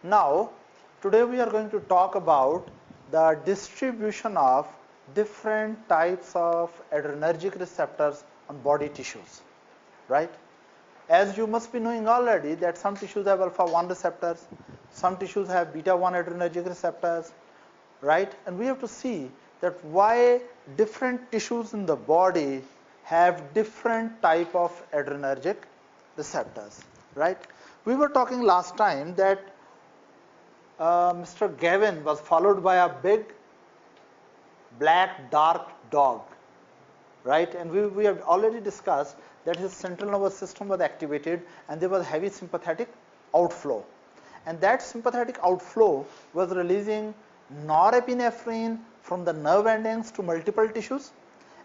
Now, today we are going to talk about the distribution of different types of adrenergic receptors on body tissues, right? As you must be knowing already that some tissues have alpha 1 receptors, some tissues have beta 1 adrenergic receptors, right? And we have to see that why different tissues in the body have different type of adrenergic receptors, right? We were talking last time that Mr. Gavin was followed by a big black dark dog, right? And we have already discussed that his central nervous system was activated and there was heavy sympathetic outflow. And that sympathetic outflow was releasing norepinephrine from the nerve endings to multiple tissues,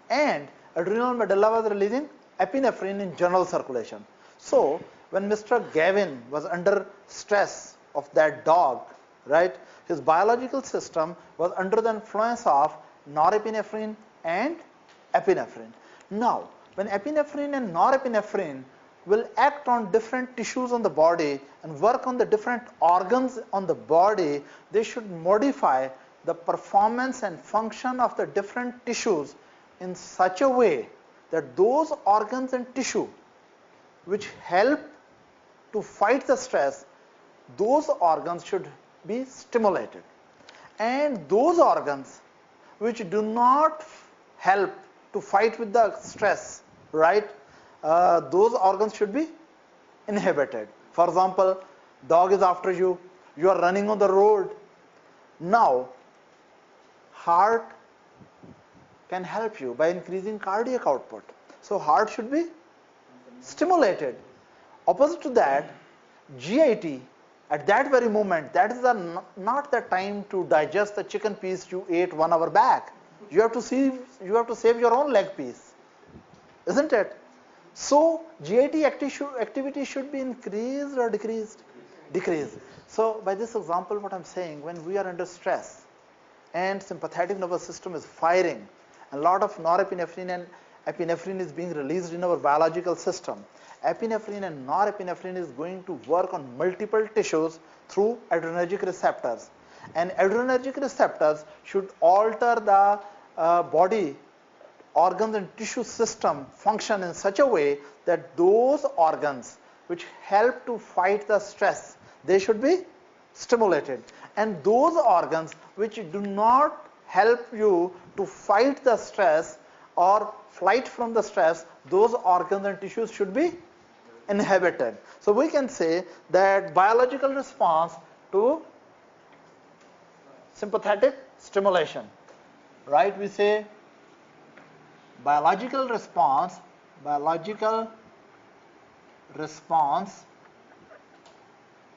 and adrenal medulla was releasing epinephrine in general circulation. So when Mr. Gavin was under stress of that dog, right, his biological system was under the influence of norepinephrine and epinephrine. Now, when epinephrine and norepinephrine will act on different tissues on the body and work on the different organs on the body, they should modify the performance and function of the different tissues in such a way that those organs and tissue which help to fight the stress, those organs should be stimulated. And those organs which do not help to fight with the stress, right, those organs should be inhibited. For example, dog is after you, you are running on the road. Now, heart can help you by increasing cardiac output. So heart should be stimulated. Opposite to that, GIT, at that very moment, that is not the time to digest the chicken piece you ate 1 hour back. You have to save your own leg piece, isn't it? So GIT activity should be increased or decreased? Decreased. So by this example, what I'm saying, when we are under stress and sympathetic nervous system is firing, a lot of norepinephrine and epinephrine is being released in our biological system. Epinephrine and norepinephrine is going to work on multiple tissues through adrenergic receptors. And adrenergic receptors should alter the body organs and tissue system function in such a way that those organs which help to fight the stress, they should be stimulated. And those organs which do not help you to fight the stress or flight from the stress, those organs and tissues should be inhibited. So we can say that biological response to sympathetic stimulation, right? We say biological response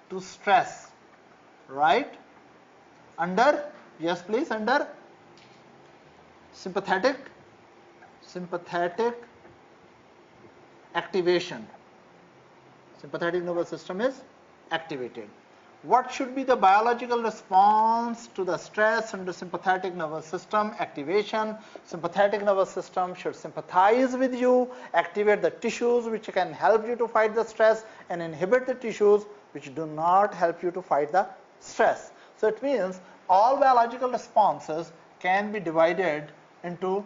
to stress, right? Under, yes please, under sympathetic activation. Sympathetic nervous system is activated. What should be the biological response to the stress under sympathetic nervous system activation? Sympathetic nervous system should sympathize with you, activate the tissues which can help you to fight the stress, and inhibit the tissues which do not help you to fight the stress. So it means all biological responses can be divided into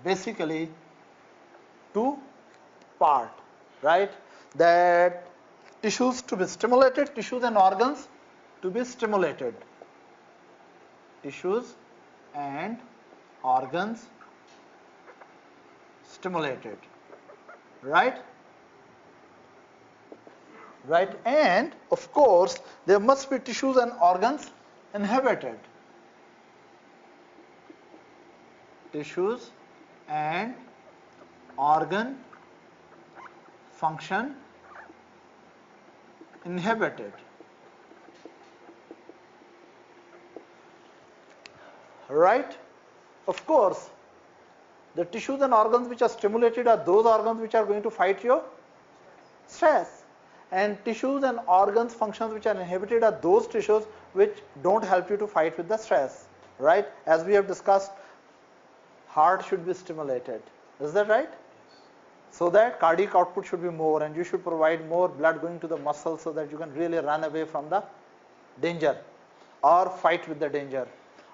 basically 2 parts, right? That tissues to be stimulated, tissues and organs to be stimulated. Tissues and organs stimulated, right? Right, and of course there must be tissues and organs inhibited. Tissues and organ function inhibited. Right? Of course, the tissues and organs which are stimulated are those organs which are going to fight your stress. And tissues and organs functions which are inhibited are those tissues which don't help you to fight with the stress. Right? As we have discussed, heart should be stimulated. Is that right? So that cardiac output should be more, and you should provide more blood going to the muscles so that you can really run away from the danger or fight with the danger.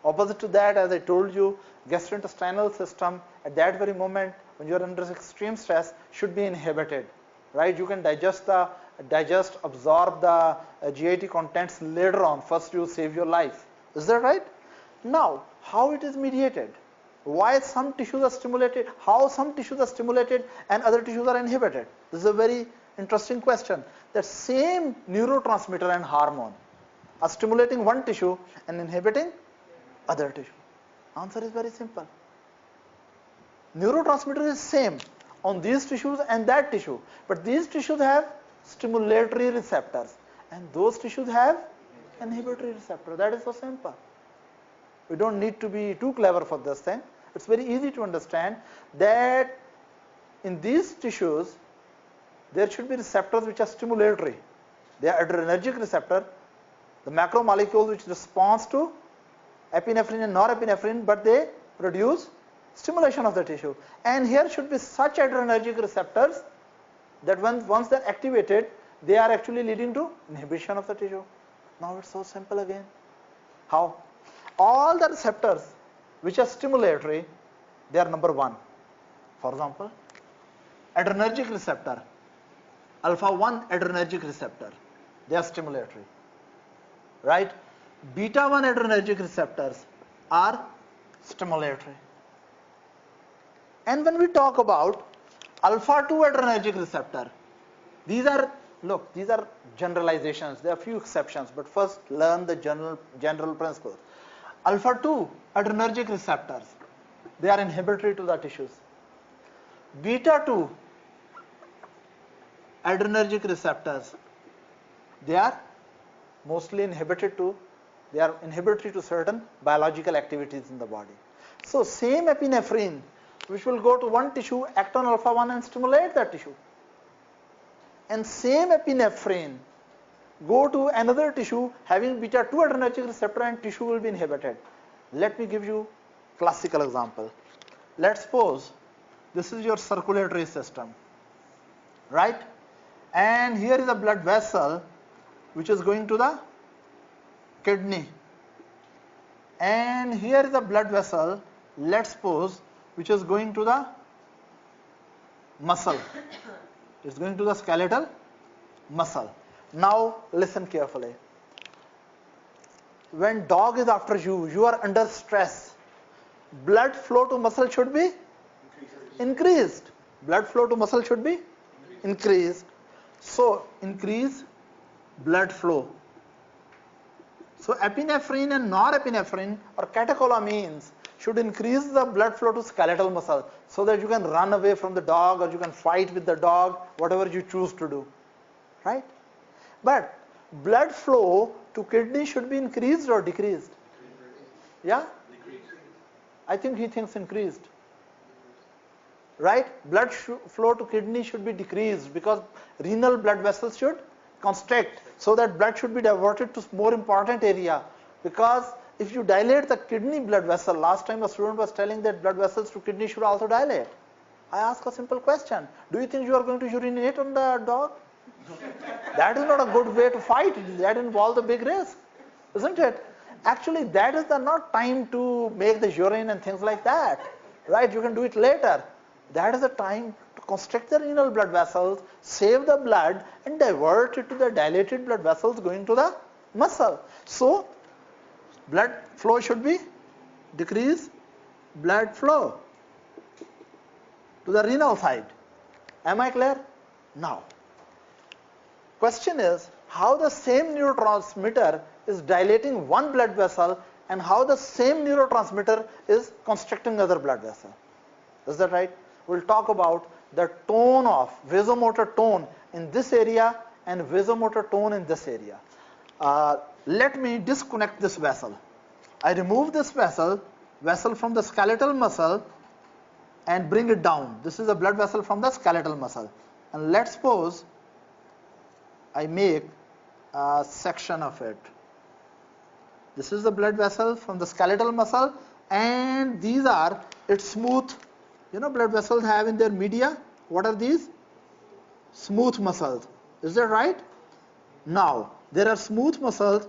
Opposite to that, as I told you, gastrointestinal system at that very moment when you are under extreme stress should be inhibited, right? You can digest, absorb the GIT contents later on. First you save your life. Is that right? Now, how it is mediated? Why some tissues are stimulated? How some tissues are stimulated and other tissues are inhibited? This is a very interesting question. That same neurotransmitter and hormone are stimulating one tissue and inhibiting other tissue. Answer is very simple. Neurotransmitter is same on these tissues and that tissue, but these tissues have stimulatory receptors and those tissues have inhibitory receptor. That is so simple. We don't need to be too clever for this thing. It's very easy to understand that in these tissues there should be receptors which are stimulatory. They are adrenergic receptor, the macromolecule which responds to epinephrine and norepinephrine, but they produce stimulation of the tissue. And here should be such adrenergic receptors that once they're activated, they are actually leading to inhibition of the tissue. Now it's so simple again. How? All the receptors which are stimulatory, they are number 1. For example, adrenergic receptor, alpha 1 adrenergic receptor, they are stimulatory, right? Beta 1 adrenergic receptors are stimulatory. And when we talk about alpha 2 adrenergic receptor, these are generalizations. There are few exceptions, but first learn the general principles. Alpha 2 adrenergic receptors, they are inhibitory to the tissues. Beta 2 adrenergic receptors, they are inhibitory to certain biological activities in the body. So same epinephrine which will go to one tissue, act on alpha 1 and stimulate that tissue. And same epinephrine go to another tissue having beta 2 adrenergic receptor and tissue will be inhibited. Let me give you classical example. Let's suppose this is your circulatory system, right? And here is a blood vessel which is going to the kidney. And here is a blood vessel, let's suppose, which is going to the muscle. It's going to the skeletal muscle. Now listen carefully. When dog is after you, you are under stress. Blood flow to muscle should be increased. Blood flow to muscle should be increased. So increase blood flow. So epinephrine and norepinephrine or catecholamines should increase the blood flow to skeletal muscle so that you can run away from the dog or you can fight with the dog, whatever you choose to do, right? But blood flow to kidney should be increased or decreased? Yeah? I think he thinks increased, right? Blood flow to kidney should be decreased because renal blood vessels should constrict so that blood should be diverted to more important area. Because if you dilate the kidney blood vessel, last time a student was telling that blood vessels to kidney should also dilate. I ask a simple question. Do you think you are going to urinate on the dog? That is not a good way to fight. That involves a big risk, isn't it? Actually, that is not time to make the urine and things like that, right? You can do it later. That is the time to constrict the renal blood vessels, save the blood and divert it to the dilated blood vessels going to the muscle. So blood flow should be decrease blood flow to the renal side. Am I clear? Now, question is how the same neurotransmitter is dilating one blood vessel and how the same neurotransmitter is constricting other blood vessel. Is that right? We'll talk about the tone of vasomotor tone in this area and vasomotor tone in this area. Let me disconnect this vessel. I remove this vessel from the skeletal muscle and bring it down. This is a blood vessel from the skeletal muscle. And let's suppose I make a section of it. This is the blood vessel from the skeletal muscle and these are its smooth, blood vessels have in their media. What are these? Smooth muscles. Is that right? Now, there are smooth muscles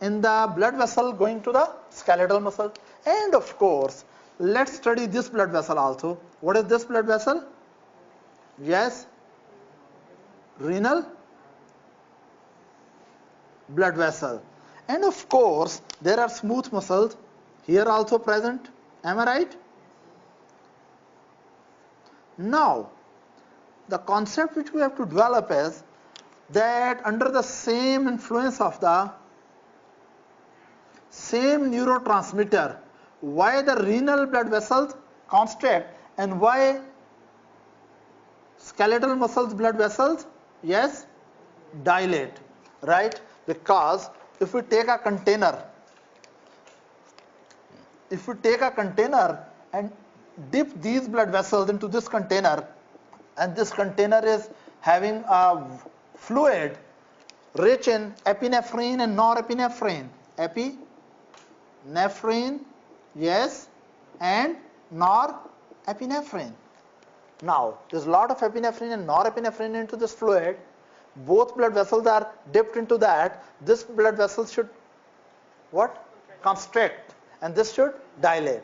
in the blood vessel going to the skeletal muscle. And of course, let's study this blood vessel also. What is this blood vessel? Yes, renal blood vessel. And of course, there are smooth muscles here also present. Am I right? Now, the concept which we have to develop is that under the same influence of the same neurotransmitter, why the renal blood vessels constrict and why skeletal muscles blood vessels, yes, dilate, right? Because if we take a container, and dip these blood vessels into this container, and this container is having a fluid rich in epinephrine and norepinephrine. Epinephrine, yes, and norepinephrine. Now, there's a lot of epinephrine and norepinephrine into this fluid. Both blood vessels are dipped into that. This blood vessel should what? Constrict, and this should dilate.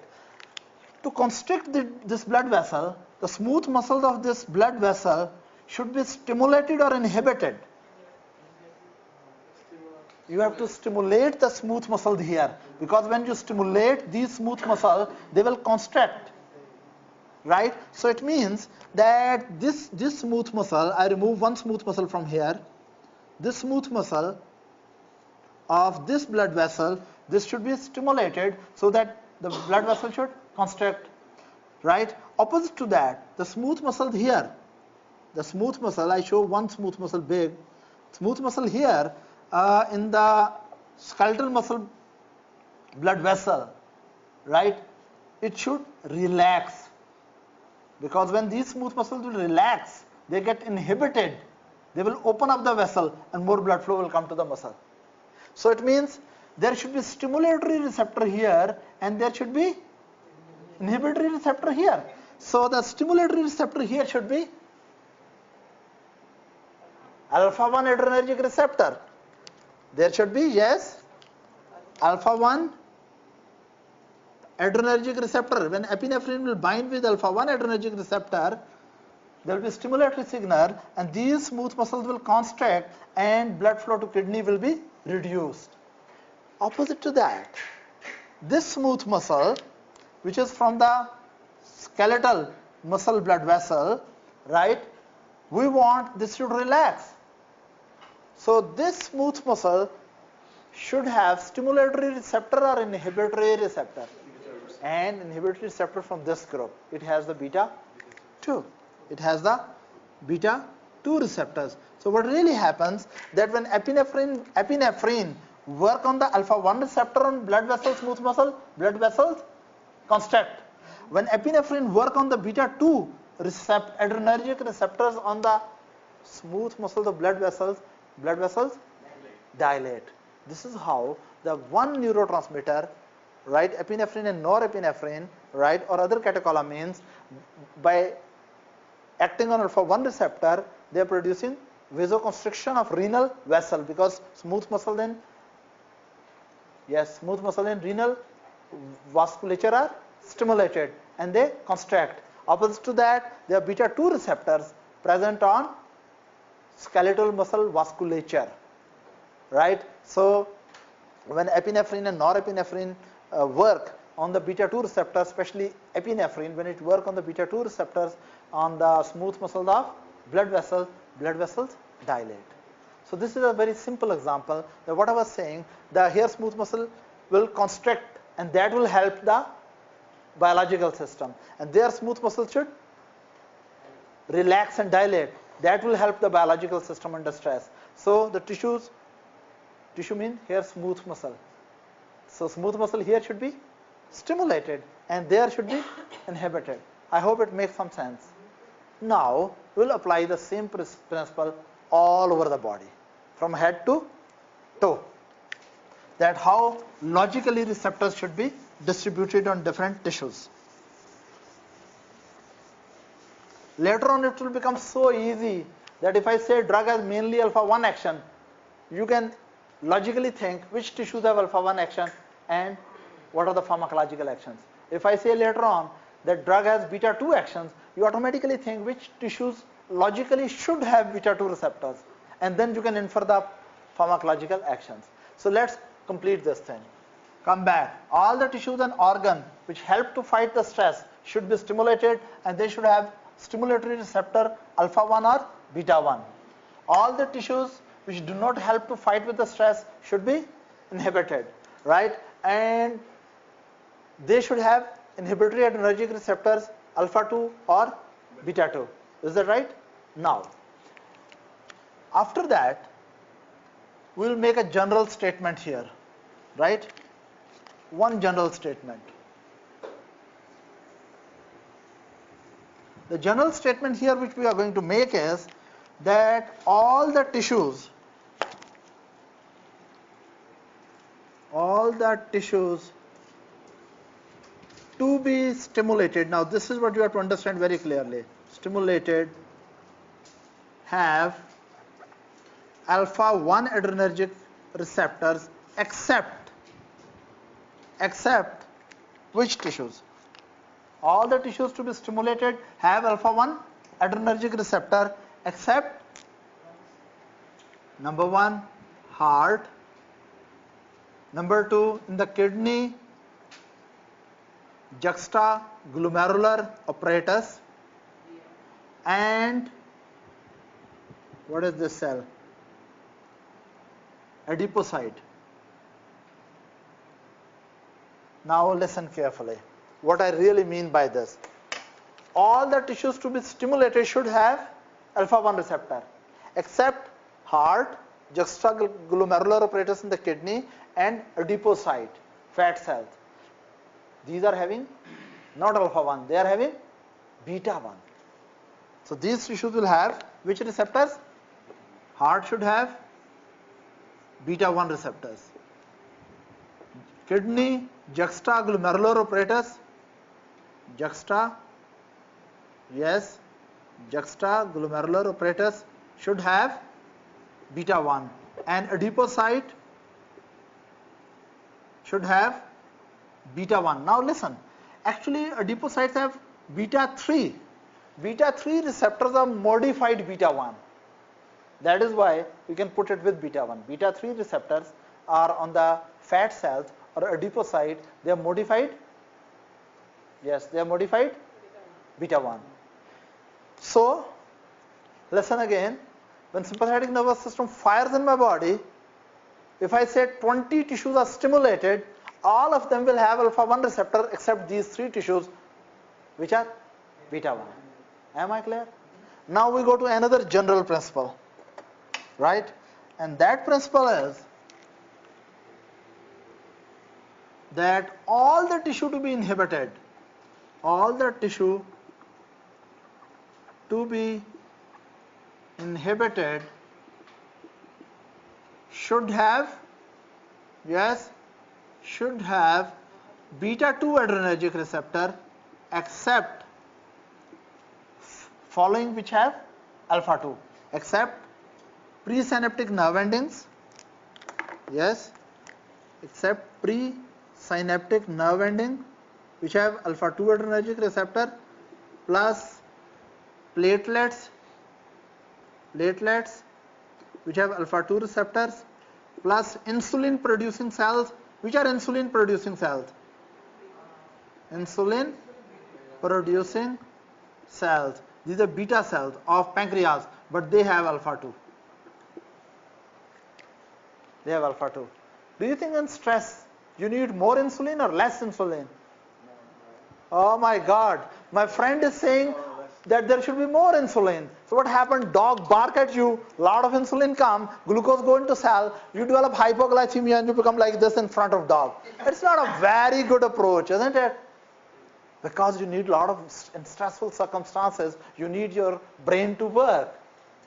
To constrict this blood vessel, the smooth muscles of this blood vessel should be stimulated or inhibited. You have to stimulate the smooth muscle here, because when you stimulate these smooth muscles, they will constrict, right? So it means that this smooth muscle, I remove one smooth muscle from here, this smooth muscle of this blood vessel, this should be stimulated so that the blood vessel should constrict, right? Opposite to that, the smooth muscle here, the smooth muscle, I show one smooth muscle big, smooth muscle here in the skeletal muscle blood vessel, right? It should relax, because when these smooth muscles will relax, they get inhibited, they will open up the vessel and more blood flow will come to the muscle. So it means there should be stimulatory receptor here and there should be inhibitory receptor here. So the stimulatory receptor here should be alpha 1 adrenergic receptor. There should be, yes, alpha 1 adrenergic receptor. When epinephrine will bind with alpha 1 adrenergic receptor, there will be stimulatory signal and these smooth muscles will constrict and blood flow to kidney will be reduced. Opposite to that, this smooth muscle, which is from the skeletal muscle blood vessel, right, we want this should relax. So this smooth muscle should have stimulatory receptor or inhibitory receptor, and inhibitory receptor from this group. It has the beta 2. It has the beta 2 receptors. So what really happens that when epinephrine work on the alpha 1 receptor on blood vessel smooth muscle, blood vessels constrict. When epinephrine work on the beta 2 adrenergic receptors on the smooth muscle, the blood vessels dilate. This is how the one neurotransmitter, right, epinephrine and norepinephrine, right, or other catecholamines, by acting on alpha 1 receptor, they are producing vasoconstriction of renal vessel, because smooth muscle and renal vasculature are stimulated and they constrict. Opposite to that, there are beta 2 receptors present on skeletal muscle vasculature, right? So when epinephrine and norepinephrine work on the beta 2 receptor, especially epinephrine, when it work on the beta 2 receptors on the smooth muscle of blood vessels dilate. So this is a very simple example that what I was saying, the here smooth muscle will constrict and that will help the biological system, and their smooth muscle should relax and dilate. That will help the biological system under stress. So the tissue means here smooth muscle. So smooth muscle here should be stimulated and there should be inhibited. I hope it makes some sense. Now we'll apply the same principle all over the body, from head to toe. That how logically receptors should be distributed on different tissues. Later on it will become so easy that if I say drug has mainly alpha 1 action, you can logically think which tissues have alpha 1 action and what are the pharmacological actions. If I say later on that drug has beta 2 actions, you automatically think which tissues logically should have beta 2 receptors, and then you can infer the pharmacological actions. So let's complete this thing. Come back. All the tissues and organs which help to fight the stress should be stimulated, and they should have stimulatory receptor alpha 1 or beta 1. All the tissues which do not help to fight with the stress should be inhibited, right? And they should have inhibitory adrenergic receptors alpha 2 or beta 2. Is that right? Now, after that, we will make a general statement here, right? One general statement. The general statement here which we are going to make is that all the tissues to be stimulated, now this is what you have to understand very clearly, stimulated have alpha 1 adrenergic receptors except which tissues? All the tissues to be stimulated have alpha 1 adrenergic receptor except number 1 heart, number 2 in the kidney juxtaglomerular apparatus, and what is this cell? Adipocyte. Now listen carefully. What I really mean by this. All the tissues to be stimulated should have alpha 1 receptor except heart, juxtaglomerular apparatus in the kidney, and adipocyte, fat cells. These are having not alpha 1, they are having beta 1. So these tissues will have which receptors? Heart should have beta 1 receptors. Kidney, juxtaglomerular apparatus, juxtaglomerular apparatus should have beta 1, and adipocyte should have beta 1. Now listen, actually adipocytes have beta 3. Beta 3 receptors are modified beta 1. That is why we can put it with beta 1. Beta 3 receptors are on the fat cells or adipocyte, they are modified. Yes, they are modified beta 1. So listen again, when sympathetic nervous system fires in my body, if I say 20 tissues are stimulated, all of them will have alpha 1 receptor except these 3 tissues which are beta 1. Am I clear? Now we go to another general principle, right? And that principle is that all the tissue to be inhibited, should have, should have beta 2 adrenergic receptor except following which have alpha 2, except presynaptic nerve endings, except presynaptic nerve ending which have alpha 2 adrenergic receptor, plus platelets which have alpha 2 receptors, plus insulin producing cells. Which are insulin producing cells? Insulin producing cells. These are beta cells of pancreas, but they have alpha 2. They have alpha 2. Do you think in stress you need more insulin or less insulin? Oh my God, my friend is saying that there should be more insulin. So what happened? Dog bark at you, lot of insulin come, glucose go into cell, you develop hypoglycemia and you become like this in front of dog. It's not a very good approach, isn't it? Because you need a lot of, in stressful circumstances, you need your brain to work.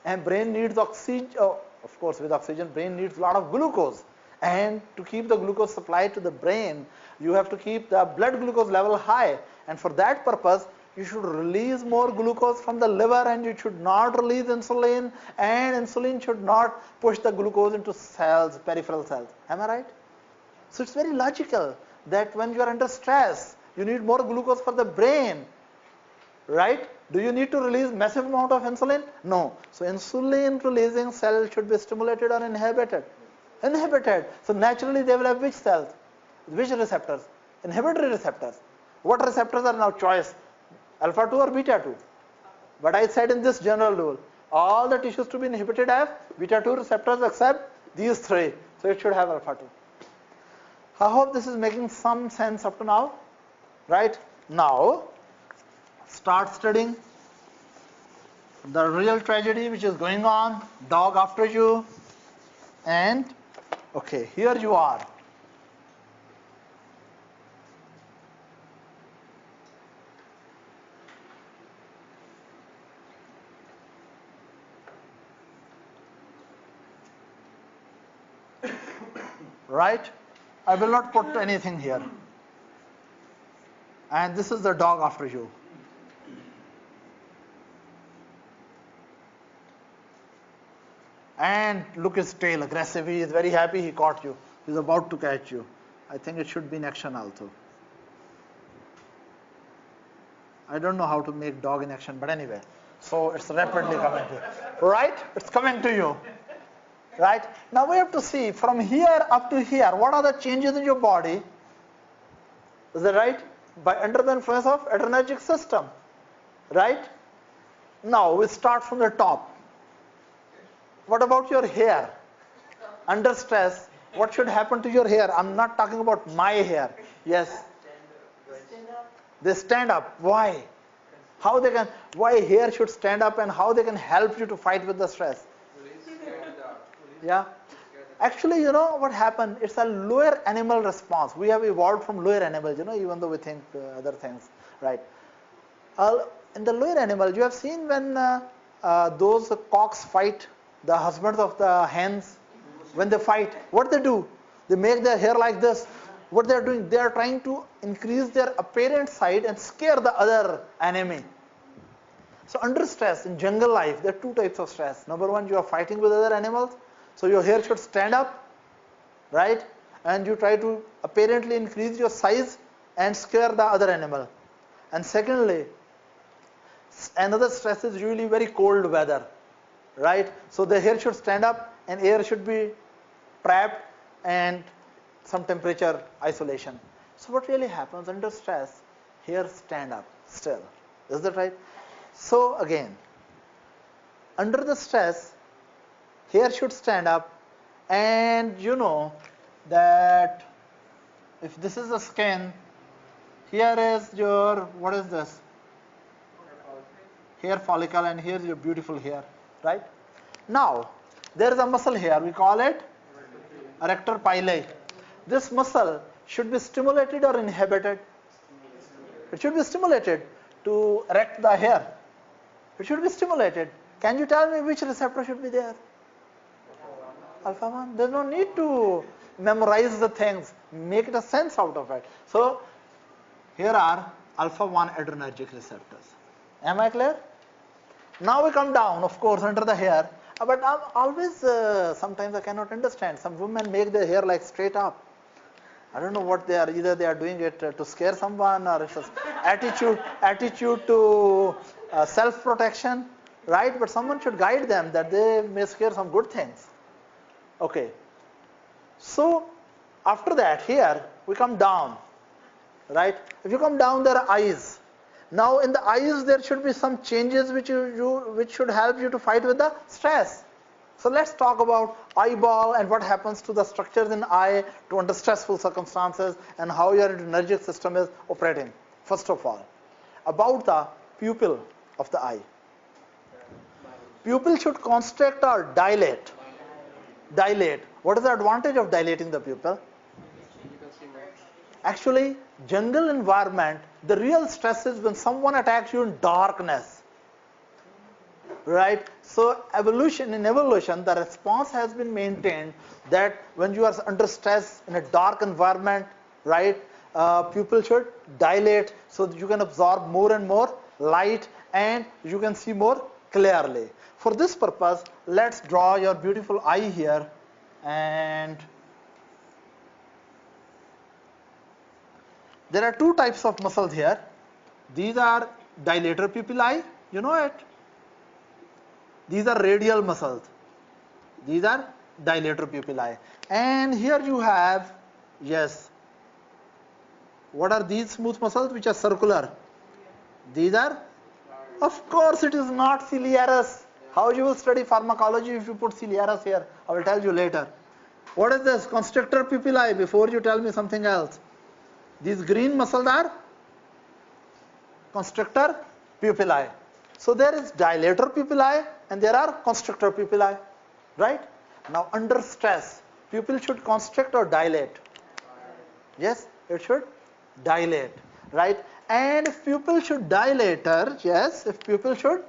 And brain needs oxygen, of course with oxygen, brain needs a lot of glucose. And to keep the glucose supply to the brain, you have to keep the blood glucose level high. And for that purpose, you should release more glucose from the liver and you should not release insulin, and insulin should not push the glucose into cells, peripheral cells. Am I right? So it's very logical that when you are under stress, you need more glucose for the brain, right? Do you need to release massive amount of insulin? No. So insulin releasing cells should be stimulated or inhibited? Inhibited. So naturally they will have which cells? Which receptors? Inhibitory receptors. What receptors are now choice? Alpha 2 or beta 2? But I said in this general rule, all the tissues to be inhibited have beta 2 receptors except these three. So it should have alpha 2. I hope this is making some sense up to now. Right? Now, start studying the real tragedy which is going on, dog after you, and okay, here you are. Right? I will not put anything here. And this is the dog after you. And look his tail, aggressive. He is very happy he caught you. He is about to catch you. I think it should be in action also. I don't know how to make dog in action, but anyway. So it's rapidly coming to you. Right? It's coming to you. Right? Now we have to see from here up to here, what are the changes in your body? Is that right? By under the influence of adrenergic system. Right? Now we start from the top. What about your hair? Under stress, what should happen to your hair? I'm not talking about my hair. Yes. They stand up. Why? Why hair should stand up and how they can help you to fight with the stress? Yeah. Actually, you know what happened? It's a lower animal response. We have evolved from lower animals, even though we think other things, right? In the lower animals, you have seen when those cocks fight, the husbands of the hens, when they fight, what they do? They make their hair like this. What they are doing? They are trying to increase their apparent size and scare the other enemy. So under stress, in jungle life, there are two types of stress. Number one, you are fighting with other animals. So your hair should stand up, right? And you try to apparently increase your size and scare the other animal. And secondly, another stress is really very cold weather, right? So the hair should stand up and air should be trapped and some temperature isolation. So what really happens under stress? Hair stand up still. Is that right? So again, under the stress, hair should stand up, and you know that if this is the skin, here is your, what is this? Hair follicle, and here is your beautiful hair, right? Now, there is a muscle here, we call it erector pili. This muscle should be stimulated or inhibited? It should be stimulated to erect the hair. It should be stimulated. Can you tell me which receptor should be there? Alpha 1. There's no need to memorize the things. Make it a sense out of it. So, here are alpha 1 adrenergic receptors. Am I clear? Now we come down, of course, under the hair. But I'm always, sometimes I cannot understand. Some women make their hair like straight up. I don't know what they are. Either they are doing it to scare someone, or it's an attitude to self-protection, right? But someone should guide them that they may scare some good things. Okay. So after that, here we come down, right? If you come down, there are eyes. Now in the eyes, there should be some changes which should help you to fight with the stress. So let's talk about eyeball and what happens to the structures in eye to under stressful circumstances and how your adrenergic system is operating. First of all, about the pupil of the eye. Pupil should constrict or dilate. Dilate. What is the advantage of dilating the pupil? Actually, jungle environment, the real stress is when someone attacks you in darkness. Right? So in evolution, the response has been maintained that when you are under stress in a dark environment, right, pupil should dilate so that you can absorb more and more light and you can see more clearly. For this purpose, let's draw your beautiful eye here, and there are two types of muscles here. These are dilator pupillae, you know it. These are radial muscles. These are dilator pupillae. And here you have, yes, what are these smooth muscles which are circular? These are, of course it is not ciliarus. How you will study pharmacology if you put ciliarus here? I will tell you later. What is this? Constrictor pupillae, before you tell me something else. These green muscles are constrictor pupillae. So there is dilator pupillae and there are constrictor pupillae, right? Now under stress, pupil should constrict or dilate? Yes, it should dilate, right? And if pupil should dilate, yes, if pupil should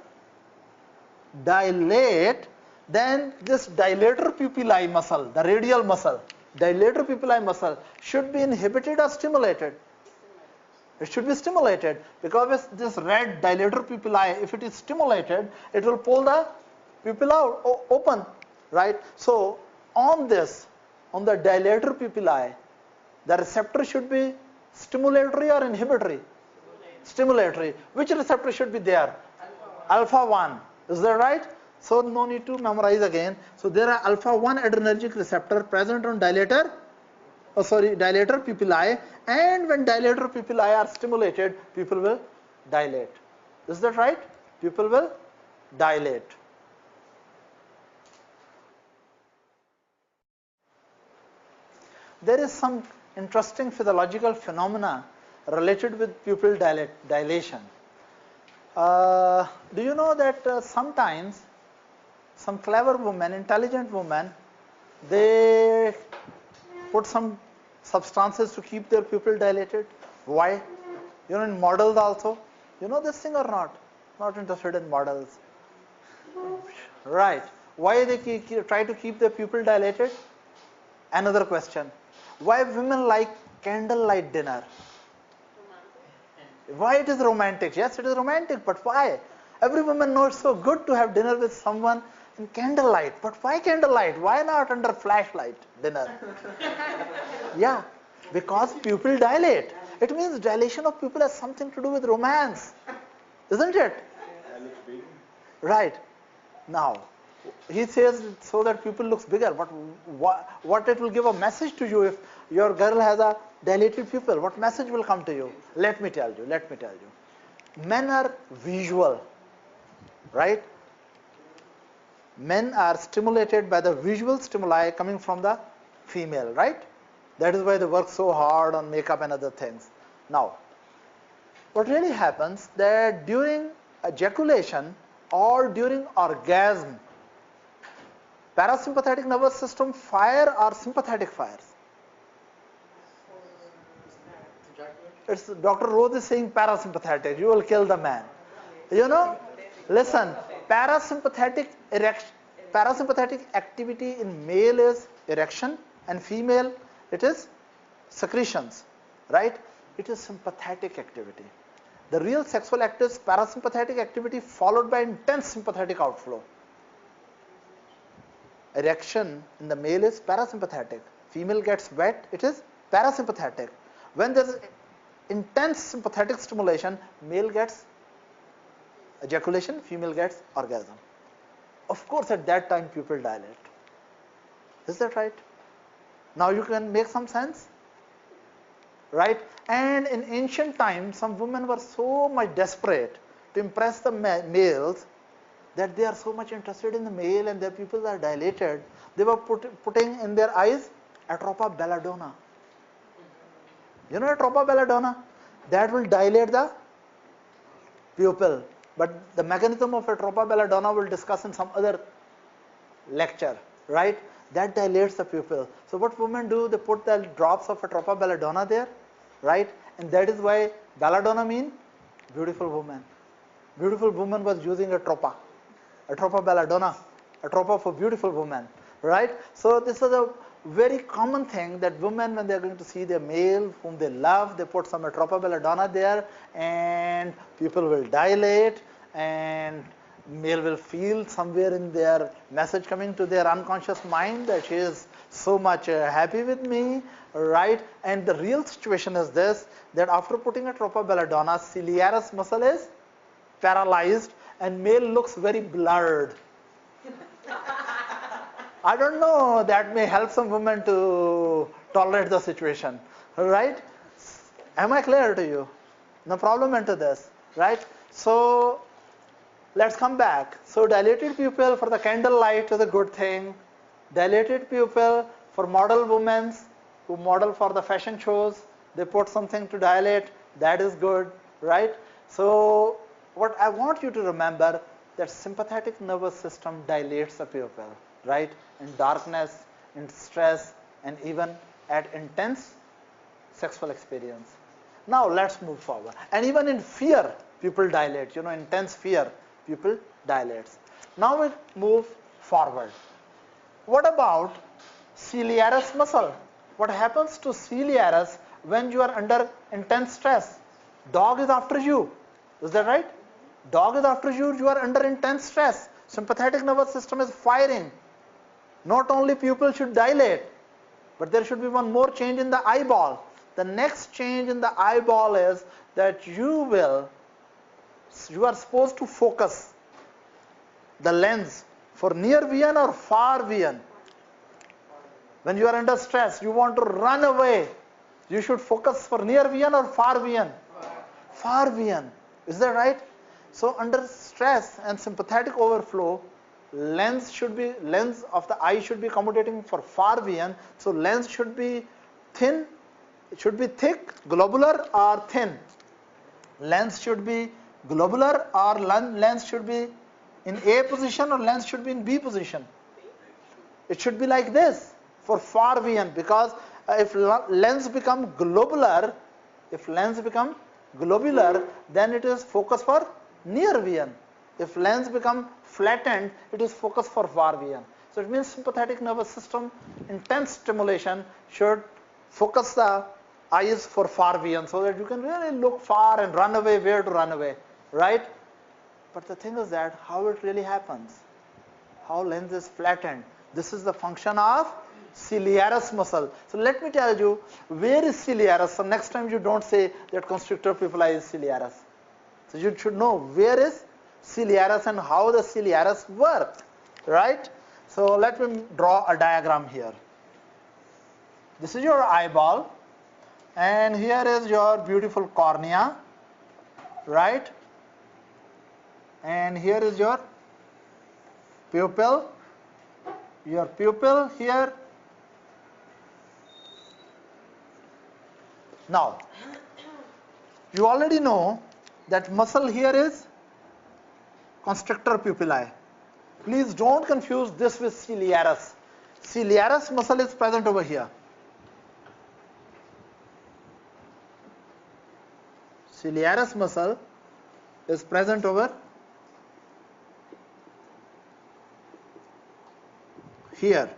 dilate, then this dilator pupillae muscle, the radial muscle, dilator pupillae muscle should be inhibited or stimulated? It should be stimulated, because this red dilator pupillae, if it is stimulated, it will pull the pupilla open, right? So on this, on the dilator pupillae, the receptor should be stimulatory or inhibitory? Stimulatory. Which receptor should be there? Alpha 1. Is that right? So no need to memorize again. So there are alpha 1 adrenergic receptor present on dilator pupillae, and when dilator pupillae are stimulated, pupil will dilate. Is that right? Pupil will dilate. There is some interesting physiological phenomena related with pupil dilation. Do you know that sometimes some clever women, intelligent women, they put some substances to keep their pupil dilated? Why? You know, in models also. You know this thing or not? Not interested in models. Right. Why they try to keep their pupil dilated? Another question. Why women like candlelight dinner? Why it is romantic? Yes, it is romantic, but why? Every woman knows it's so good to have dinner with someone in candlelight. But why candlelight? Why not under flashlight dinner? Yeah, because pupil dilate. It means dilation of pupil has something to do with romance, isn't it? Right. Now, he says so that pupil looks bigger, but what it will give a message to you if your girl has a dilated pupil? What message will come to you? Let me tell you. Men are visual, right? Men are stimulated by the visual stimuli coming from the female, right? That is why they work so hard on makeup and other things. Now, what really happens that during ejaculation or during orgasm, parasympathetic nervous system fire or sympathetic fires? It's Dr. Rose is saying parasympathetic. You will kill the man. You know, listen, parasympathetic activity in male is erection and female it is secretions, right? It is sympathetic activity. The real sexual act is parasympathetic activity followed by intense sympathetic outflow. Erection in the male is parasympathetic. Female gets wet, it is parasympathetic. When there is intense sympathetic stimulation, male gets ejaculation, female gets orgasm. Of course, at that time, pupil dilate. Is that right? Now you can make some sense, right? And in ancient times, some women were so much desperate to impress the males that they are so much interested in the male and their pupils are dilated. They were putting in their eyes atropa belladonna. You know atropa belladonna? That will dilate the pupil. But the mechanism of atropa belladonna we'll discuss in some other lecture, right? That dilates the pupil. So what women do, they put the drops of atropa belladonna there, right? And that is why belladonna means beautiful woman. Beautiful woman was using atropa belladonna, atropa for beautiful woman, right? So this is very common thing that women, when they're going to see their male whom they love, they put some atropa belladonna there, and pupil will dilate, and male will feel somewhere in their message coming to their unconscious mind that she is so much happy with me, right? And the real situation is this, that after putting atropa belladonna, ciliaris muscle is paralyzed and male looks very blurred. I don't know, that may help some women to tolerate the situation, right? Am I clear to you? No problem into this, right? So let's come back. So dilated pupil for the candlelight is a good thing. Dilated pupil for model women who model for the fashion shows, they put something to dilate, that is good, right? So what I want you to remember, that sympathetic nervous system dilates the pupil, right? In darkness, in stress, and even at intense sexual experience. Now let's move forward. And even in fear, pupil dilate. Intense fear, pupil dilates. Now we move forward. What about ciliaris muscle? What happens to ciliaris when you are under intense stress? Dog is after you. Is that right? Dog is after you, you are under intense stress. Sympathetic nervous system is firing. Not only pupil should dilate, but there should be one more change in the eyeball. The next change in the eyeball is that you are supposed to focus the lens for near vision or far vision. When you are under stress, you want to run away. You should focus for near vision or far vision? Far vision. Is that right? So under stress and sympathetic overflow, lens of the eye should be accommodating for far vision. So lens should be thin, it should be thick, globular or thin. Lens should be globular or lens should be in A position or lens should be in B position. It should be like this for far vision, because if lens become globular, then it is focus for near vision. If lens become flattened, it is focus for far vision. So it means sympathetic nervous system intense stimulation should focus the eyes for far vision, so that you can really look far and run away where to run away, right? But the thing is that how it really happens, how lens is flattened. This is the function of ciliaris muscle. So let me tell you, where is ciliaris? So next time you don't say that constrictor pupillae is ciliaris. So you should know where is ciliaris and how the ciliaris work, right? So let me draw a diagram here. This is your eyeball, and here is your beautiful cornea, right? And here is your pupil. Your pupil here. Now, you already know that muscle here is constrictor pupillae. Please don't confuse this with ciliaris. Ciliaris muscle is present over here. Ciliaris muscle is present over here.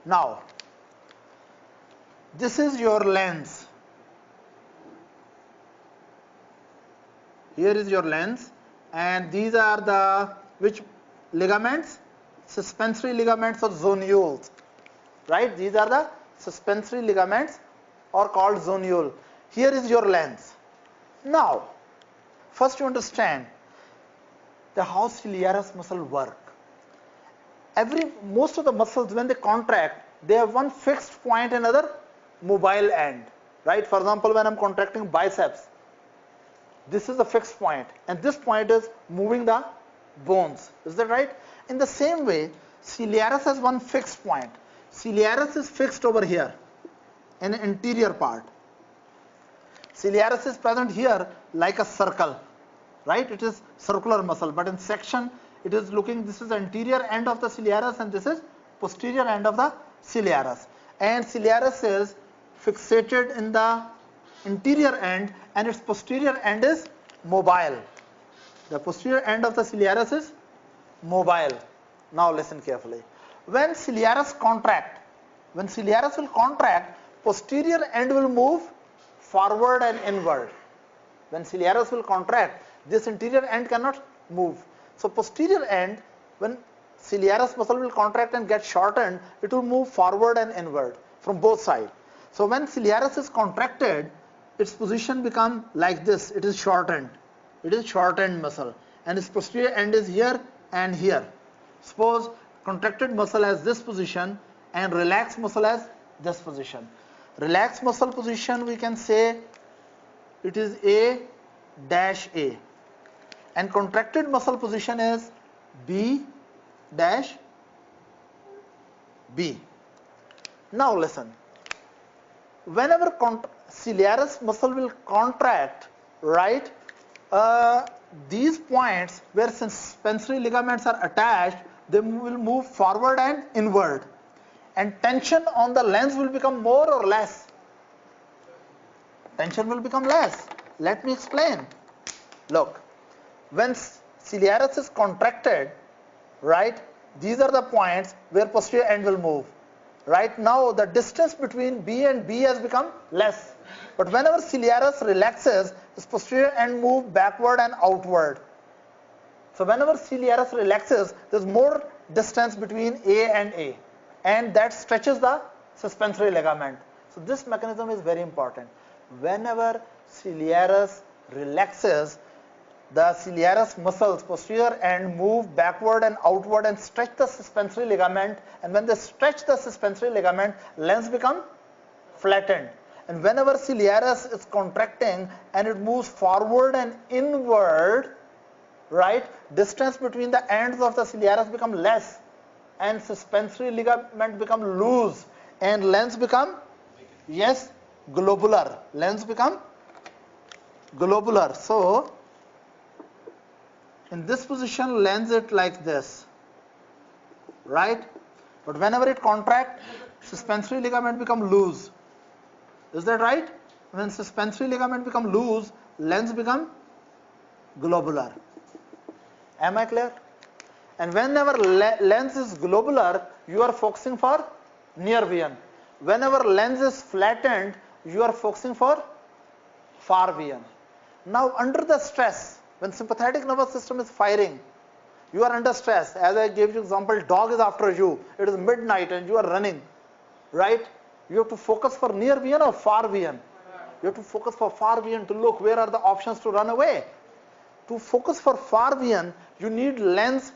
Now, this is your lens. Here is your lens, and these are the which ligaments? Suspensory ligaments or zonules, right? These are the suspensory ligaments or called zonule. Here is your lens. Now, first you understand the how ciliaris muscle work. Most of the muscles, when they contract, they have one fixed point and another mobile end, right? For example, when I'm contracting biceps, this is the fixed point, and this point is moving the bones. Is that right? In the same way, ciliaris has one fixed point. Ciliaris is fixed over here in the anterior part. Ciliaris is present here like a circle, right? It is circular muscle, but in section it is looking, this is the anterior end of the ciliaris and this is posterior end of the ciliaris. And ciliaris is fixated in the interior end and its posterior end is mobile. The posterior end of the ciliaris is mobile, Now listen carefully. When ciliarus contract, when ciliarus will contract, posterior end will move forward and inward. When ciliarus will contract, this interior end cannot move. So posterior end, when ciliarus muscle will contract and get shortened, it will move forward and inward from both sides. So when ciliarus is contracted, its position become like this. It is shortened. It is shortened muscle, and its posterior end is here and here. Suppose contracted muscle has this position and relaxed muscle has this position. Relaxed muscle position, we can say it is A dash A, and contracted muscle position is B dash B. Now listen, whenever ciliarus muscle will contract, right, these points where suspensory ligaments are attached, they will move forward and inward, and tension on the lens will become more or less. Tension will become less. Let me explain. Look, when ciliarus is contracted, right, these are the points where posterior end will move. Right now the distance between B and B has become less, but whenever ciliarus relaxes, this posterior end move backward and outward. So whenever ciliarus relaxes, there is more distance between A, and that stretches the suspensory ligament. So this mechanism is very important. Whenever ciliarus relaxes, the ciliarus muscles posterior end move backward and outward and stretch the suspensory ligament, and when they stretch the suspensory ligament, lens become flattened. And whenever ciliarus is contracting and it moves forward and inward, right, distance between the ends of the ciliarus become less, and suspensory ligament become loose, and lens become, yes, globular. Lens become globular. So in this position, lens it like this, right? But whenever it contracts, suspensory ligament become loose. Is that right? When suspensory ligament become loose, lens become globular. Am I clear? And whenever lens is globular, you are focusing for near vision. Whenever lens is flattened, you are focusing for far vision. Now under the stress, when sympathetic nervous system is firing, you are under stress. As I gave you example, dog is after you. It is midnight and you are running, right? You have to focus for near vision or far vision. You have to focus for far vision to look where are the options to run away. To focus for far vision, you need lens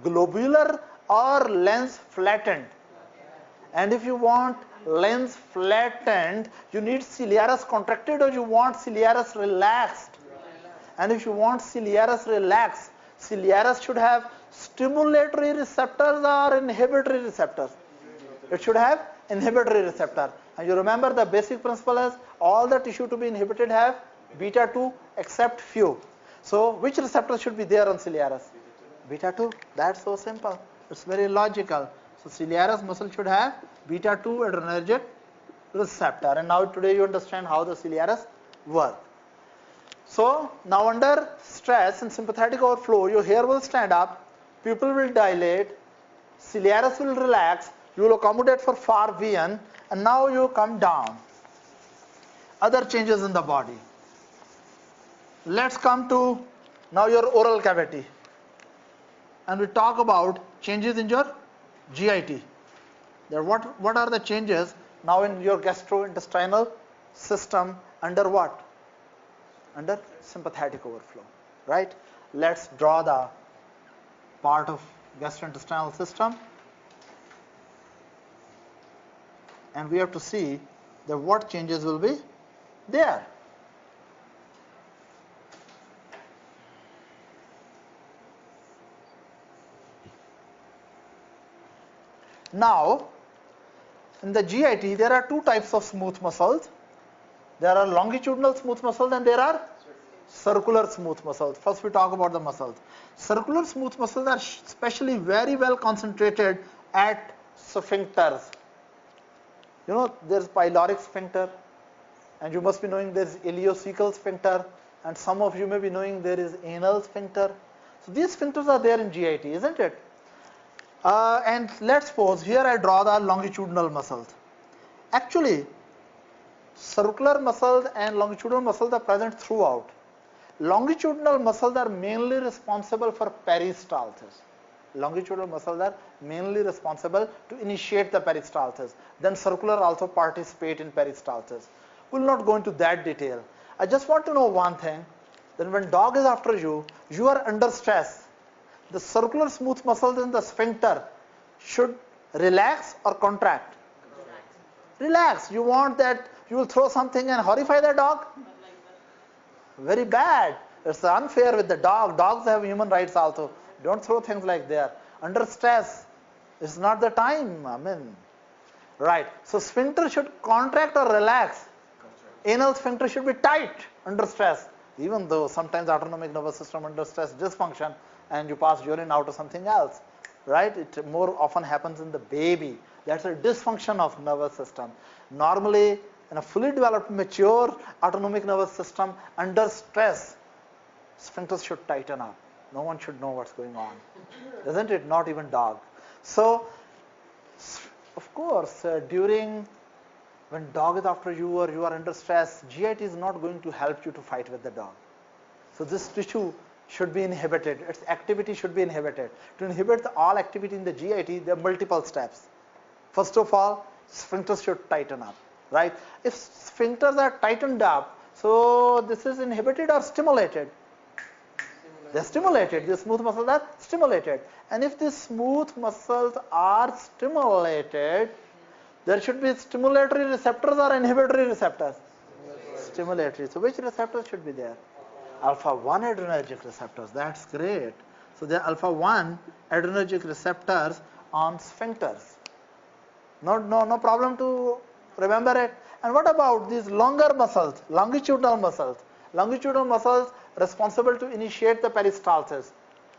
globular or lens flattened. And if you want lens flattened, you need ciliarus contracted or you want ciliarus relaxed. And if you want ciliarus relaxed, ciliarus should have stimulatory receptors or inhibitory receptors. It should have inhibitory receptor. And you remember the basic principle is all the tissue to be inhibited have beta 2 except few. So which receptor should be there on ciliarus? Beta 2. That's so simple. It's very logical. So ciliarus muscle should have beta 2 adrenergic receptor. And now today you understand how the ciliarus work. So now under stress and sympathetic overflow, your hair will stand up, pupil will dilate, ciliarus will relax, you will accommodate for far vision, and now you come down. Other changes in the body. Let's come to now your oral cavity, and we talk about changes in your GIT. What are the changes now in your gastrointestinal system under what? Under sympathetic overflow, right? Let's draw the part of gastrointestinal system, and we have to see that what changes will be there. Now, in the GIT, there are two types of smooth muscles. There are longitudinal smooth muscles and there are circular smooth muscles. First we talk about the muscles. Circular smooth muscles are especially very well concentrated at sphincters. You know, there's pyloric sphincter, and you must be knowing there's ileocecal sphincter, and some of you may be knowing there is anal sphincter. So these sphincters are there in GIT, isn't it? And let's suppose here I draw the longitudinal muscles. Actually, circular muscles and longitudinal muscles are present throughout. Longitudinal muscles are mainly responsible for peristalsis. Longitudinal muscles are mainly responsible to initiate the peristalsis. Then circular also participate in peristalsis. We will not go into that detail. I just want to know one thing, that when dog is after you, you are under stress. The circular smooth muscles in the sphincter should relax or contract? Relax. You want that you will throw something and horrify the dog? Very bad. It's unfair with the dog. Dogs have human rights also. Don't throw things like that. Under stress, it's not the time. I mean, right. So sphincter should contract or relax. Anal sphincter should be tight under stress. Even though sometimes autonomic nervous system under stress dysfunction and you pass urine out or something else. Right? It more often happens in the baby. That's a dysfunction of nervous system. Normally, in a fully developed, mature autonomic nervous system, under stress, sphincters should tighten up. No one should know what's going on. Isn't it? Not even dog. So, of course, when dog is after you or you are under stress, GIT is not going to help you to fight with the dog. So this tissue should be inhibited. Its activity should be inhibited. To inhibit all activity in the GIT, there are multiple steps. First of all, sphincters should tighten up. Right? If sphincters are tightened up, so this is inhibited or stimulated? They are stimulated. The smooth muscles are stimulated. And if these smooth muscles are stimulated, there should be stimulatory receptors or inhibitory receptors? Stimulatory. So which receptors should be there? Alpha 1 adrenergic receptors. That's great. So there are alpha 1 adrenergic receptors on sphincters. No problem to remember it. And what about these longer muscles, longitudinal muscles? Longitudinal muscles responsible to initiate the peristalsis.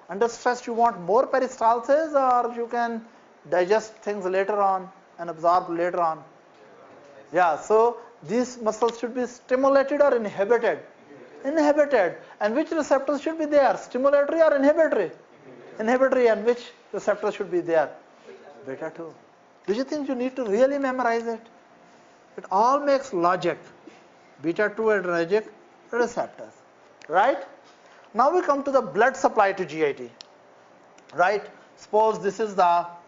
Under stress, you want more peristalsis, or you can digest things later on and absorb later on? Yeah, so these muscles should be stimulated or inhibited? Inhibited. And which receptors should be there? Stimulatory or inhibitory? Inhibitory. And which receptors should be there? Beta 2. Do you think you need to really memorize it? It all makes logic. Beta 2 adrenergic receptors. Right? Now we come to the blood supply to GIT. Right? Suppose this is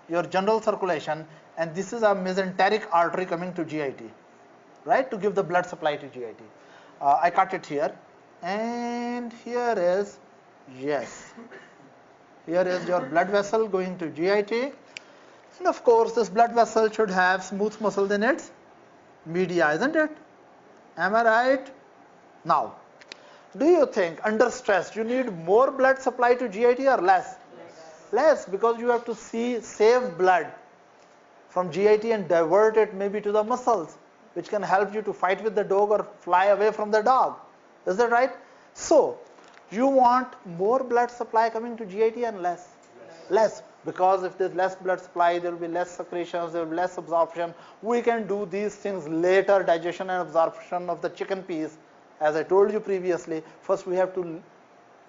your general circulation and this is a mesenteric artery coming to GIT. Right? To give the blood supply to GIT. I cut it here. And here is, yes. Here is your blood vessel going to GIT. And of course, this blood vessel should have smooth muscles in its media, isn't it? Am I right? Now, do you think under stress you need more blood supply to GIT or less? Less, because you have to save blood from GIT and divert it maybe to the muscles, which can help you to fight with the dog or fly away from the dog. Is that right? So, you want more blood supply coming to GIT and less? Less. Because if there's less blood supply, there will be less secretions, there will be less absorption. We can do these things later, digestion and absorption of the chicken piece. As I told you previously, first we have to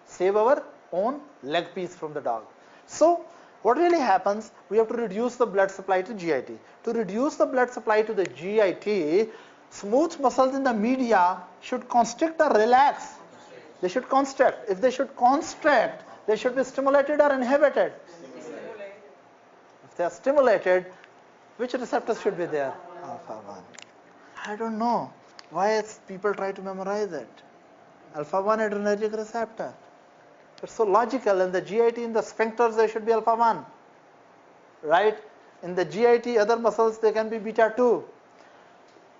save our own leg piece from the dog. So, what really happens, we have to reduce the blood supply to GIT. To reduce the blood supply to the GIT, smooth muscles in the media should constrict or relax. They should constrict. If they should constrict, they should be stimulated or inhibited. If they are stimulated, which receptors should be there? Alpha 1. I don't know. Why people try to memorize it? Alpha 1 adrenergic receptor. It's so logical. In the GIT, in the sphincters, there should be alpha 1. Right? In the GIT, other muscles, they can be beta 2.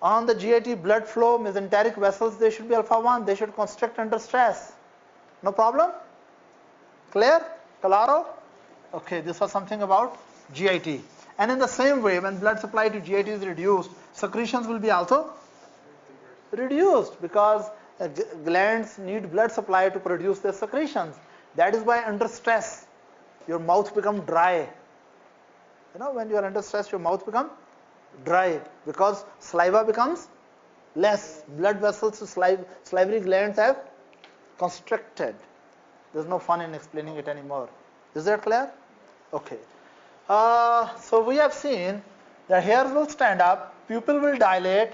On the GIT blood flow, mesenteric vessels, they should be alpha 1. They should constrict under stress. No problem? Clear? Claro? Okay, this was something about GIT. And in the same way, when blood supply to GIT is reduced, secretions will be also reduced, because glands need blood supply to produce their secretions. That is why under stress, your mouth becomes dry. You know, when you are under stress, your mouth becomes dry, because saliva becomes less. Blood vessels to salivary glands have constricted. There's no fun in explaining it anymore. Is that clear? Okay. So we have seen the hairs will stand up, pupil will dilate,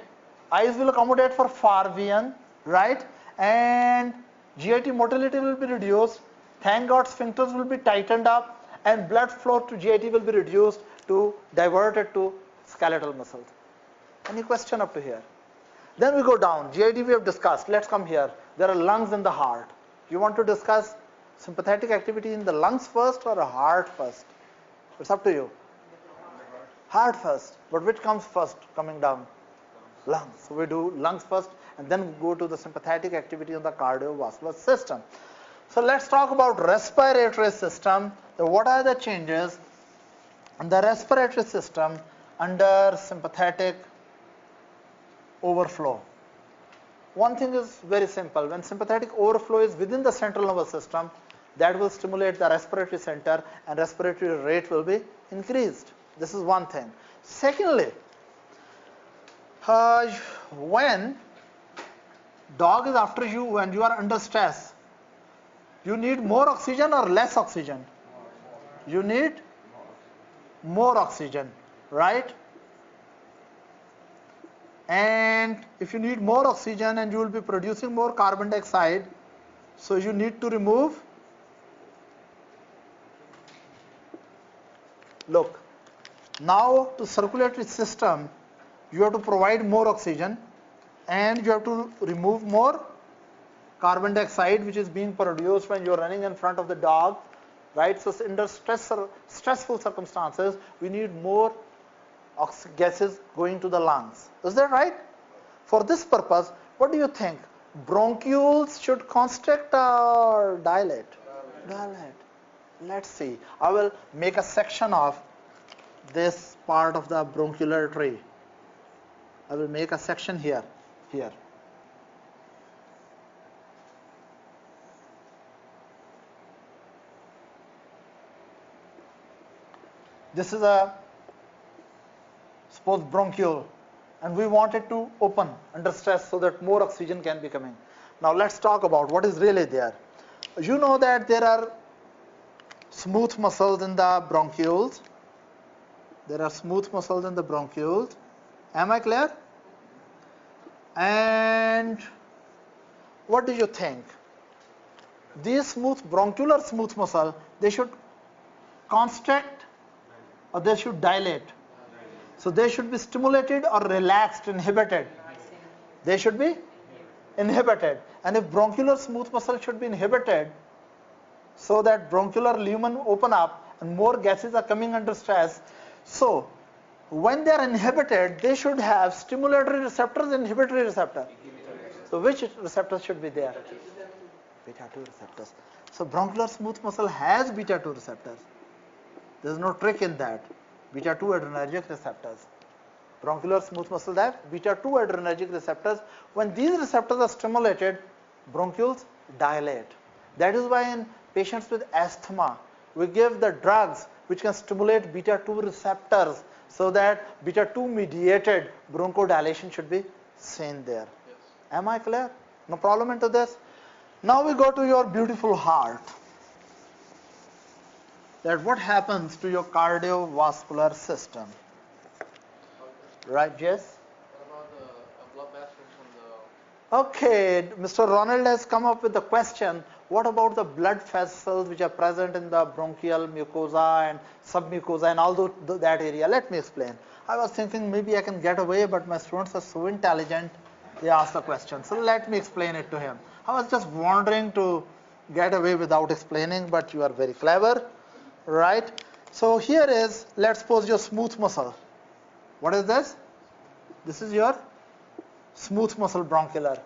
eyes will accommodate for far vision, right? And GIT motility will be reduced. Thank God sphincters will be tightened up and blood flow to GIT will be reduced to diverted to skeletal muscles. Any question up to here? Then we go down. GIT we have discussed. Let's come here. There are lungs and the heart. You want to discuss sympathetic activity in the lungs first or a heart first? It's up to you. Heart first. But which comes first coming down? Lungs. So we do lungs first and then go to the sympathetic activity on the cardiovascular system. So let's talk about respiratory system. So what are the changes in the respiratory system under sympathetic overflow? One thing is very simple. When sympathetic overflow is within the central nervous system, that will stimulate the respiratory center and respiratory rate will be increased. This is one thing. Secondly, when dog is after you, when you are under stress, you need more oxygen or less oxygen? You need more oxygen, right? And if you need more oxygen and you will be producing more carbon dioxide, so you need to remove. Look, now to circulatory system, you have to provide more oxygen and you have to remove more carbon dioxide which is being produced when you are running in front of the dog, right? So under stressful circumstances, we need more gases going to the lungs. Is that right? For this purpose, what do you think? Bronchioles should constrict or dilate? Dilate. Let's see. I will make a section of this part of the bronchial tree. I will make a section here. This is a suppose bronchiole and we want it to open under stress so that more oxygen can be coming. Now let's talk about what is really there. You know that there are smooth muscles in the bronchioles. There are smooth muscles in the bronchioles. Am I clear? And what do you think? These bronchial smooth muscle, they should constrict or they should dilate? So they should be stimulated or relaxed, inhibited? They should be inhibited. And if bronchial smooth muscle should be inhibited, so that bronchial lumen open up and more gases are coming under stress, so when they are inhibited, they should have stimulatory receptors, inhibitory receptor. So which receptors should be there? Beta 2 receptors. So bronchial smooth muscle has beta 2 receptors. There is no trick in that. Beta 2 adrenergic receptors. Bronchial smooth muscle have beta 2 adrenergic receptors. When these receptors are stimulated, bronchioles dilate. That is why in patients with asthma, we give the drugs which can stimulate beta 2 receptors so that beta 2 mediated bronchodilation should be seen there. Yes. Am I clear? No problem into this? Now we go to your beautiful heart. That what happens to your cardiovascular system? Right, Jess? What about the blood vessels and the... Okay, Mr. Ronald has come up with the question, what about the blood vessels which are present in the bronchial mucosa and submucosa and all that area? Let me explain. I was thinking maybe I can get away, but my students are so intelligent, they asked the question. So let me explain it to him. I was just wondering to get away without explaining, but you are very clever, right? So here is, let's suppose your smooth muscle. What is this? This is your smooth muscle bronchial.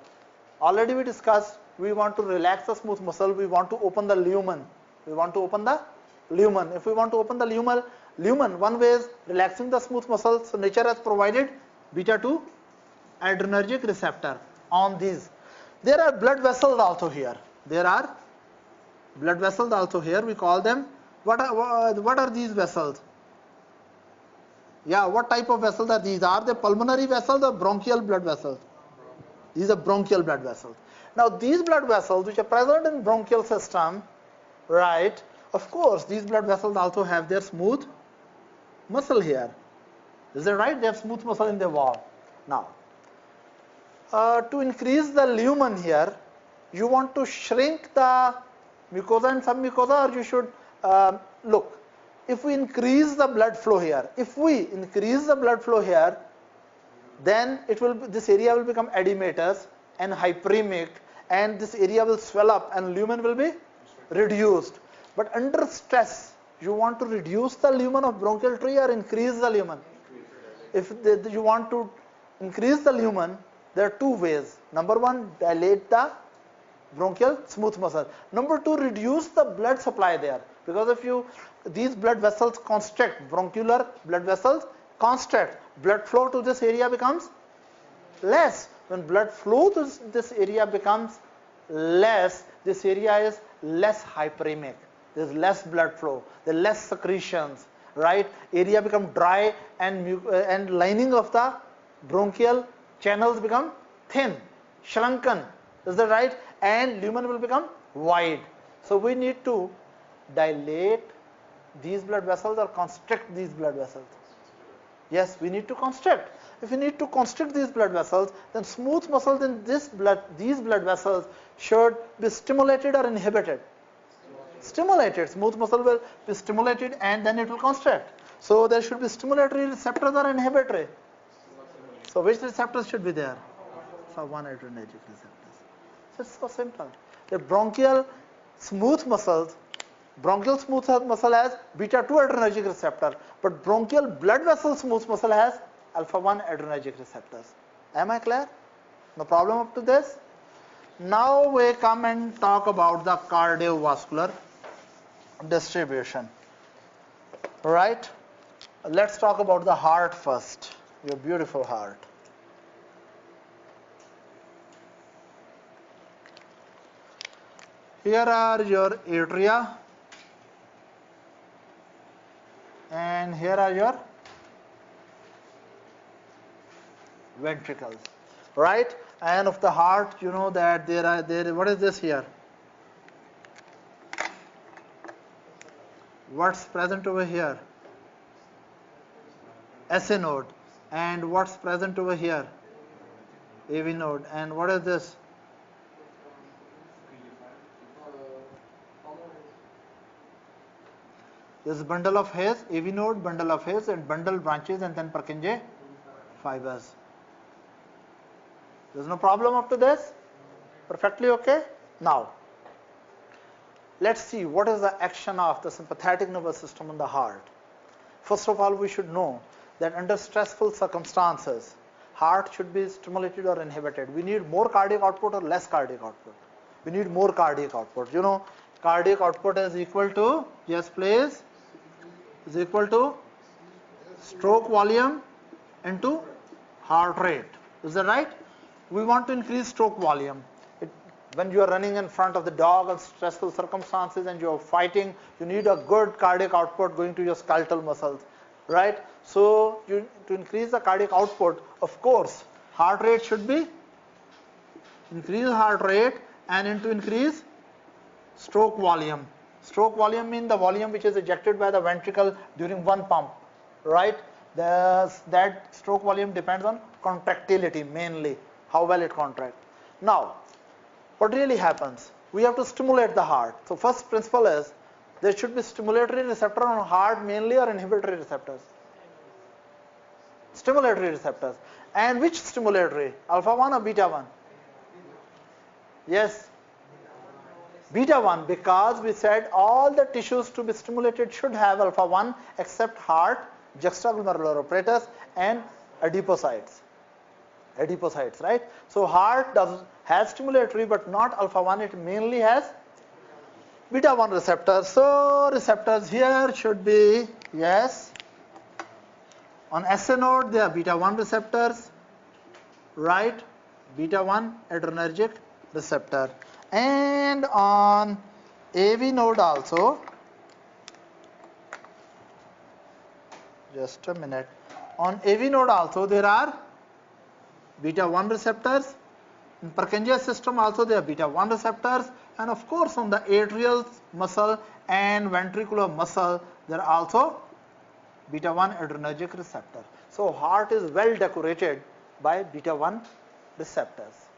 Already we discussed, we want to relax the smooth muscle, we want to open the lumen. We want to open the lumen. If we want to open the lumen, one way is relaxing the smooth muscle. So nature has provided beta 2 adrenergic receptor on these. There are blood vessels also here. There are blood vessels also here. We call them, what are these vessels? Yeah, what type of vessels are these? Are they pulmonary vessels or bronchial blood vessels? These are bronchial blood vessels. Now these blood vessels which are present in bronchial system, right, of course these blood vessels also have their smooth muscle here. Is that right? They have smooth muscle in their wall. Now, to increase the lumen here, you want to shrink the mucosa and submucosa, or you should look. If we increase the blood flow here, then this area will become edematous and hyperemic, and this area will swell up and lumen will be reduced. But under stress, you want to reduce the lumen of bronchial tree or increase the lumen? If you want to increase the lumen, there are two ways. Number one, dilate the bronchial smooth muscle. Number two, reduce the blood supply there. Because if these blood vessels constrict, bronchial blood vessels constrict, blood flow to this area becomes less. When blood flow to this area becomes less, this area is less hyperemic. There is less blood flow, there are less secretions, right? Area become dry, and lining of the bronchial channels become thin, shrunken. Is that right? And lumen will become wide. So we need to dilate these blood vessels or constrict these blood vessels. Yes, we need to constrict. If we need to constrict these blood vessels, then smooth muscles in these blood vessels should be stimulated or inhibited. Stimulated. Smooth muscle will be stimulated and then it will constrict. So there should be stimulatory receptors or inhibitory. So which receptors should be there? So one adrenergic receptors. So it's so simple. The bronchial smooth muscle has beta 2 adrenergic receptor, but bronchial blood vessel smooth muscle has alpha 1 adrenergic receptors. Am I clear? No problem up to this? Now we come and talk about the cardiovascular distribution. Right? Let's talk about the heart first. Your beautiful heart. Here are your atria, and here are your ventricles, right? And of the heart, you know that what is this here? What's present over here? SA node. And what's present over here? AV node. And what is this? This is bundle of hairs, AV node, bundle of hairs, and bundle branches, and then Purkinje fibers. There's no problem up to this? Perfectly okay? Now, let's see what is the action of the sympathetic nervous system on the heart. First of all, we should know that under stressful circumstances, heart should be stimulated or inhibited. We need more cardiac output or less cardiac output? We need more cardiac output. You know, cardiac output is equal to, yes please, is equal to stroke volume into heart rate. Is that right? We want to increase stroke volume. When you are running in front of the dog in stressful circumstances and you are fighting, you need a good cardiac output going to your skeletal muscles, right? So to increase the cardiac output, of course, heart rate should be increase heart rate and into increase stroke volume. Stroke volume means the volume which is ejected by the ventricle during one pump, right? That stroke volume depends on contractility mainly, how well it contracts. Now, what really happens? We have to stimulate the heart. So first principle is there should be stimulatory receptor on heart mainly or inhibitory receptors? Stimulatory receptors. And which stimulatory? Alpha 1 or beta 1? Yes. Beta 1, because we said all the tissues to be stimulated should have alpha 1 except heart, juxtaglomerular apparatus and adipocytes. Adipocytes, right? So heart has stimulatory but not alpha 1, it mainly has beta 1 receptors. So receptors here should be, yes, on SA node they are beta 1 receptors, right? Beta 1 adrenergic receptor. And on AV node also, just a minute, on AV node also there are beta 1 receptors. In Purkinje system also there are beta 1 receptors, and of course on the atrial muscle and ventricular muscle there are also beta 1 adrenergic receptor. So heart is well decorated by beta 1 receptors.